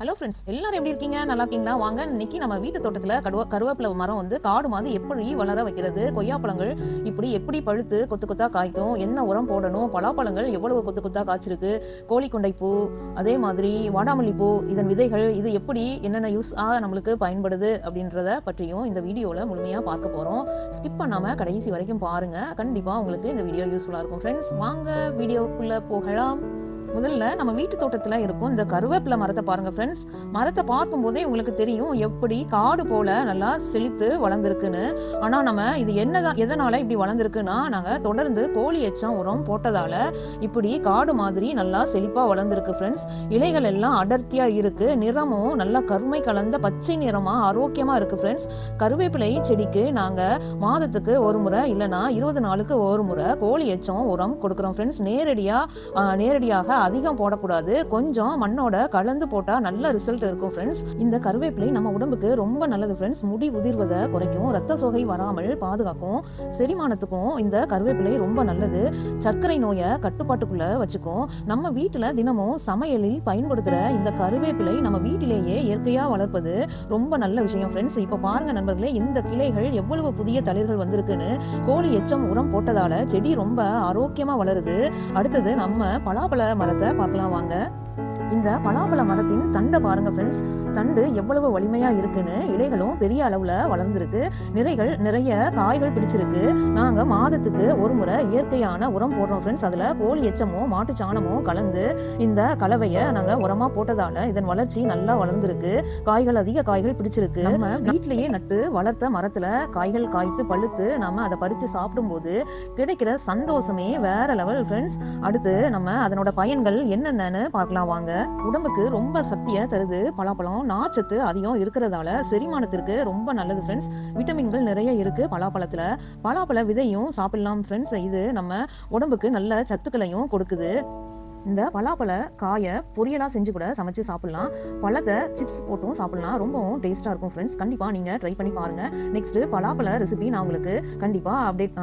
Hello friends, எல்லாரும் எப்படி இருக்கீங்க? நல்லா இருக்கீங்களா? வாங்க இன்னைக்கு நம்ம வீட்டு தோட்டத்துல கருவேப்பிலை மரம் வந்து காடு மாதிரி எப்படி வளர வைக்கிறது, கொய்யாப்பழங்கள் இப்படி எப்படி பழுத்து கொத்து கொத்தா காய்க்கும், என்ன உரம் போடணும், பலாப்பழங்கள் எவ்வளவு கொத்து கொத்தா காய்ச்சிருக்கு, கோழிக்கொண்டை பூ, அதே மாதிரி வாடாமல்லி பூ, இதன் விதைகள் இது எப்படி என்னென்ன யூஸ் நம்மளுக்கு பயன்படுது அப்படின்றத பற்றியும் இந்த வீடியோவில் முழுமையாக பார்க்க போகிறோம். ஸ்கிப் பண்ணாமல் கடைசி வரைக்கும் பாருங்க. கண்டிப்பாக உங்களுக்கு இந்த வீடியோ யூஸ்ஃபுல்லாக இருக்கும். ஃப்ரெண்ட்ஸ், வாங்க வீடியோக்குள்ளே போகலாம். முதல்ல நம்ம வீட்டு தோட்டத்துல இருக்கும் இந்த கருவேப்பிலை மரத்தை பாருங்க ஃப்ரெண்ட்ஸ். மரத்தை பார்க்கும் போதே உங்களுக்கு தெரியும் எப்படி காடு போல நல்லா செழித்து வளர்ந்துருக்குன்னு. ஆனா நம்ம இது எதனால இப்படி வளர்ந்துருக்குன்னா, நாங்க தொடர்ந்து கோழி எச்சம் உரம் போட்டதால இப்படி காடு மாதிரி நல்லா செழிப்பா வளர்ந்துருக்கு ஃப்ரெண்ட்ஸ். இலைகள் எல்லாம் அடர்த்தியா இருக்கு, நிறமும் நல்லா கருமை கலந்த பச்சை நிறமா ஆரோக்கியமா இருக்கு ஃப்ரெண்ட்ஸ். கருவேப்பிலை செடிக்கு நாங்க மாதத்துக்கு ஒரு முறை இல்லைன்னா 20 நாளுக்கு ஒரு முறை கோழி எச்சம் உரம் கொடுக்குறோம் ஃப்ரெண்ட்ஸ். நேரடியாக அதிகம் போடக்கூடாது, கொஞ்சம் மண்ணோட கலந்து போட்டா நல்ல ரிசல்ட் இருக்கும் ஃப்ரெண்ட்ஸ். இந்த கருவேப்பிலை நம்ம உடம்புக்கு ரொம்ப நல்லது ஃப்ரெண்ட்ஸ். முடி உதிர்வதை குறைக்கும், ரத்த சோகை வராமல் பாதுகாக்கும், செரிமானத்துக்கும் இந்த கருவேப்பிலை ரொம்ப நல்லது. சர்க்கரை நோயை கட்டுப்பாட்டுக்குள்ள வச்சுக்கும். நம்ம வீட்டுல தினமும் சமையலில் பயன்படுத்துற இந்த கருவேப்பிலை நம்ம வீட்டிலேயே இயற்கையா வளர்ப்பது ரொம்ப நல்ல விஷயம் ஃப்ரெண்ட்ஸ். இப்ப பாருங்க நண்பர்களே, இந்த கிளைகள் எவ்வளவு புதிய தளிர்கள் வந்திருக்குன்னு. கோழி எச்சம் உரம் போட்டதால செடி ரொம்ப ஆரோக்கியமா வளருது. அடுத்தது நம்ம பலாப்பழ மரத்தை பார்க்கலாம் வாங்க. இந்த பலாப்பழ மரத்தின் தண்டை பாருங்க ஃப்ரெண்ட்ஸ். தண்டு எவ்வளவு வலிமையா இருக்குன்னு. இலைகளும் பெரிய அளவுல வளர்ந்துருக்கு, நிறைய காய்கள் பிடிச்சிருக்கு. நாங்க மாதத்துக்கு ஒரு முறை இயற்கையான உரம் போடுறோம் ஃப்ரெண்ட்ஸ். அதுல கோழி எச்சமும் மாட்டு சாணமும் கலந்து இந்த கலவையை நாங்க உரமா போட்டதால இதன் வளர்ச்சி நல்லா வளர்ந்துருக்கு. அதிக காய்கள் பிடிச்சிருக்கு. நம்ம வீட்டிலேயே நட்டு வளர்த்த மரத்துல காய்கள் காய்த்து பழுத்து நம்ம அதை பறிச்சு சாப்பிடும் போது கிடைக்கிற சந்தோஷமே வேற லெவல் ஃப்ரெண்ட்ஸ். அடுத்து நம்ம அதனோட பயன்கள் என்னென்னு பார்க்கலாம் வாங்க. உடம்புக்கு ரொம்ப சக்தியை தருது பலாப்பழம். நார்ச்சத்து அதிகம் இருக்கிறதால செரிமானத்திற்கு ரொம்ப நல்லது ஃப்ரெண்ட்ஸ். விட்டமின்கள் நிறைய இருக்கு பலாப்பழத்துல. பலாப்பழ விதையும் சாப்பிடலாம் ஃப்ரெண்ட்ஸ். இது நம்ம உடம்புக்கு நல்ல சத்துக்களையும் கொடுக்குது. இந்த பலாப்பழ காயை பொரியலா செஞ்சு கூட சமைச்சு சாப்பிடலாம். பழத்தை சிப்ஸ் போட்டும் சாப்பிடலாம், ரொம்பவும் டேஸ்டா இருக்கும் ஃப்ரெண்ட்ஸ். கண்டிப்பா நீங்க ட்ரை பண்ணி பாருங்க. நெக்ஸ்ட் பலாப்பழ ரெசிபி நான் உங்களுக்கு கண்டிப்பா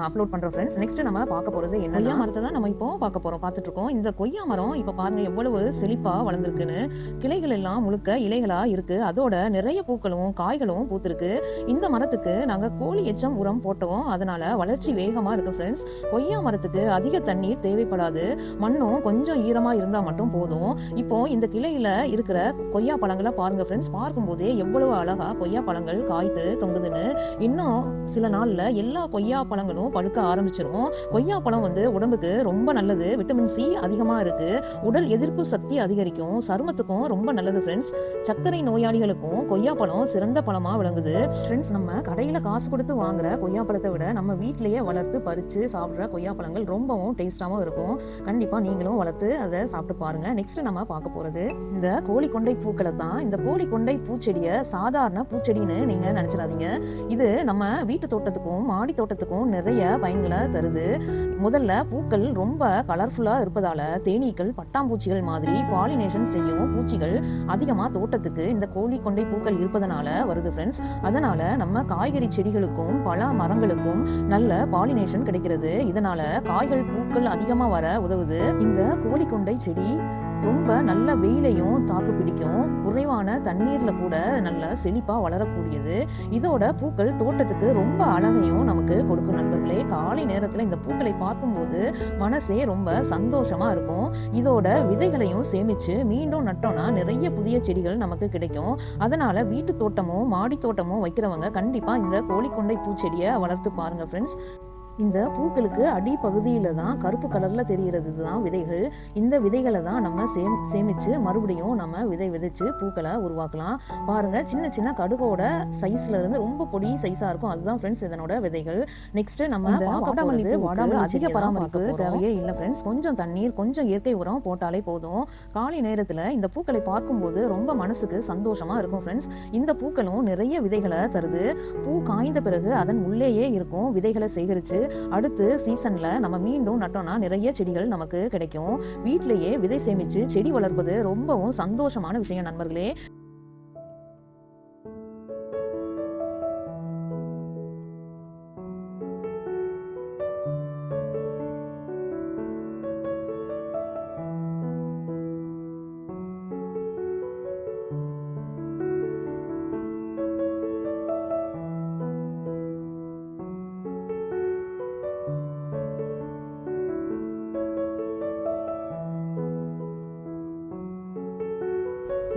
அப்லோட் பண்றேன் ஃப்ரெண்ட்ஸ். நெக்ஸ்ட் நம்ம பார்க்க போறது என்ன, கொய்யா மரத்தை தான் நம்ம இப்போ பார்த்துட்டு இருக்கோம். இந்த கொய்யா மரம் இப்ப பாருங்க எவ்வளவு செழிப்பா வளர்ந்துருக்குன்னு. கிளைகள் எல்லாம் முழுக்க இலைகளா இருக்கு, அதோட நிறைய பூக்களும் காய்களும் பூத்திருக்கு. இந்த மரத்துக்கு நாங்க கோழி எச்சம் உரம் போட்டோம், அதனால வளர்ச்சி வேகமா இருக்கு ஃப்ரெண்ட்ஸ். கொய்யா மரத்துக்கு அதிக தண்ணீர் தேவைப்படாது, மண்ணும் கொஞ்சம் ஈரமா இருந்தா மட்டும் போதும். இப்போ இந்த கிளையில இருக்கிற கொய்யா பழங்களை பாருங்க ஃப்ரெண்ட்ஸ். பார்க்கும்போதே எவ்வளவு அழகா கொய்யா பழங்கள் காய்த்து தொங்குதுன்னு. இன்னும் சில நாள்ல எல்லா கொய்யா பழங்களும் பழுக்க ஆரம்பிச்சிரும். கொய்யா பழம் உடம்புக்கு ரொம்ப நல்லது, விட்டமின் சி அதிகமா இருக்கு, உடல் எதிர்ப்பு சக்தி அதிகரிக்கும், சருமத்துக்கும் ரொம்ப நல்லது ஃப்ரெண்ட்ஸ். சர்க்கரை நோயாளிகளுக்கும் கொய்யா பழம் சிறந்த பழமா விளங்குது ஃப்ரெண்ட்ஸ். நம்ம கடையில காசு கொடுத்து வாங்குற கொய்யா பழத்தை விட நம்ம வீட்டிலேயே வளர்த்து பறிச்சு சாப்பிடுற கொய்யா பழங்கள் ரொம்பவும் டேஸ்டாவும் இருக்கும். கண்டிப்பா நீங்களும் வளர்த்து அதை சாப்பிட்டு பாருங்க. நெக்ஸ்ட் நம்ம பார்க்க போறது இந்த கோழிக்கொண்டை பூக்களை தான். இந்த கோழிக்கொண்டை பூச்செடியை சாதாரண பூச்செடின்னு நீங்க நினைச்சிடாதீங்க. இது நம்ம வீட்டு தோட்டத்துக்கும் மாடி தோட்டத்துக்கும் நிறைய பயன்களை தருது. முதல்ல பூக்கள் ரொம்ப கலர்ஃபுல்லா இருப்பதால தேனீக்கள் பட்டாம்பூச்சிகள் மாதிரி பாலினேஷன் செய்யும் பூச்சிகள் அதிகமா தோட்டத்துக்கு இந்த கோழிக்கொண்டை பூக்கள் இருப்பதனால வருது ஃப்ரெண்ட்ஸ். அதனால நம்ம காய்கறி செடிகளுக்கும் பல மரங்களுக்கும் நல்ல பாலினேஷன் கிடைக்கிறது. இதனால காய்கள் பூக்கள் அதிகமா வர உதவுது. இந்த கோழிக்கொண்டை செடி ரொம்ப நல்ல வெயிலையும் தாக்கு பிடிக்கும், குறைவான தண்ணீர்ல கூட நல்ல செழிப்பா வளரக்கூடியது. இதோட பூக்கள் தோட்டத்துக்கு ரொம்ப அழகையும் நமக்கு கொடுக்கும் நண்பர்களே. காலை நேரத்துல இந்த பூக்களை பார்க்கும்போது மனசே ரொம்ப சந்தோஷமா இருக்கும். இதோட விதைகளையும் சேமிச்சு மீண்டும் நட்டோம்னா நிறைய புதிய செடிகள் நமக்கு கிடைக்கும். அதனால வீட்டு தோட்டமும் மாடி தோட்டமும் வைக்கிறவங்க கண்டிப்பா இந்த கோழிக்கொண்டை பூச்செடியை வளர்த்து பாருங்க ஃப்ரெண்ட்ஸ். இந்த பூக்களுக்கு அடிப்பகுதியில தான் கருப்பு கலர்ல தெரிகிறது தான் விதைகள். இந்த விதைகளை தான் நம்ம சேமிச்சு மறுபடியும் நம்ம விதைச்சு பூக்களை உருவாக்கலாம். பாருங்க, சின்ன சின்ன கடுகோட சைஸ்ல இருந்து ரொம்ப பொடி சைஸா இருக்கும், அதுதான் ஃப்ரெண்ட்ஸ் இதனோட விதைகள். நெக்ஸ்ட் நம்ம வாடாமல் அதிக பராமரிப்பு தேவையே இல்லை ஃப்ரெண்ட்ஸ். கொஞ்சம் தண்ணீர், கொஞ்சம் இயற்கை உரம் போட்டாலே போதும். காலை நேரத்துல இந்த பூக்களை பார்க்கும்போது ரொம்ப மனசுக்கு சந்தோஷமா இருக்கும் ஃப்ரெண்ட்ஸ். இந்த பூக்களும் நிறைய விதைகளை தருது. பூ காய்ந்த பிறகு அதன் உள்ளேயே இருக்கும் விதைகளை சேகரிச்சு அடுத்து சீசன்ல நம்ம மீண்டும் நட்டோம்னா நிறைய செடிகள் நமக்கு கிடைக்கும். வீட்டிலேயே விதை சேமிச்சு செடி வளர்ப்பது ரொம்பவும் சந்தோஷமான விஷயம் நண்பர்களே.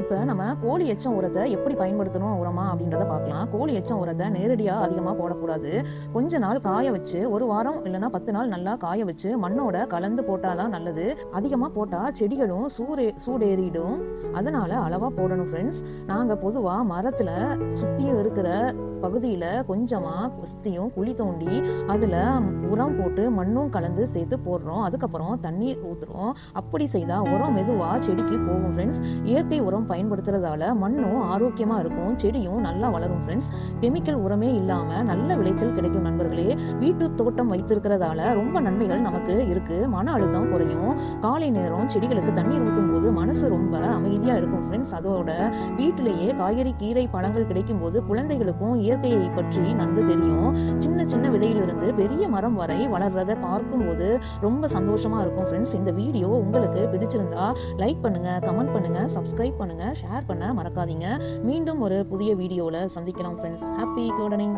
இப்போ நம்ம கோழி எச்சம் உரத்தை எப்படி பயன்படுத்தணும் உரமா அப்படின்றத பார்க்கலாம். கோழி எச்சம் உரத்தை நேரடியாக அதிகமாக போடக்கூடாது. கொஞ்ச நாள் காய வச்சு, ஒரு வாரம் இல்லைன்னா 10 நாள் நல்லா காய வச்சு மண்ணோட கலந்து போட்டாதான் நல்லது. அதிகமாக போட்டால் செடிகளும் சூடேறிடும். அதனால அளவாக போடணும் ஃப்ரெண்ட்ஸ். நாங்கள் பொதுவாக மரத்தில் சுற்றியும் இருக்கிற பகுதியில் கொஞ்சமாக சுற்றியும் குழி தோண்டி அதில் உரம் போட்டு மண்ணும் கலந்து சேர்த்து போடுறோம். அதுக்கப்புறம் தண்ணீர் ஊற்றுறோம். அப்படி செய்தால் உரம் மெதுவாக செடிக்கு போகும் ஃப்ரெண்ட்ஸ். இயற்கை உரம் பயன்படுத்துறதால மண்ணும் ஆரோக்கியமாக இருக்கும், செடியும் நல்லா வளரும் ஃப்ரெண்ட்ஸ். கெமிக்கல் உரமே இல்லாமல் நல்ல விளைச்சல் கிடைக்கும் நண்பர்களே. வீட்டு தோட்டம் வைத்திருக்கிறதால ரொம்ப நன்மைகள் நமக்கு இருக்குது. மன அழுத்தம் குறையும். காலை நேரம் செடிகளுக்கு தண்ணீர் ஊற்றும் போது மனசு ரொம்ப அமைதியாக இருக்கும் ஃப்ரெண்ட்ஸ். அதோட வீட்டிலேயே காய்கறி, கீரை, பழங்கள் கிடைக்கும் போது குழந்தைகளுக்கும் இயற்கையை பற்றி நன்கு தெரியும். சின்ன சின்ன விதையிலிருந்து பெரிய மரம் வரை வளர்றதை பார்க்கும்போது ரொம்ப சந்தோஷமா இருக்கும் ஃப்ரெண்ட்ஸ். இந்த வீடியோ உங்களுக்கு பிடிச்சிருந்தா லைக் பண்ணுங்க, கமெண்ட் பண்ணுங்க, சப்ஸ்கிரைப் பண்ணுங்க, ஷேர் பண்ண மறக்காதீங்க. மீண்டும் ஒரு புதிய வீடியோவில் சந்திக்கலாம் ஃப்ரெண்ட்ஸ். Happy gardening.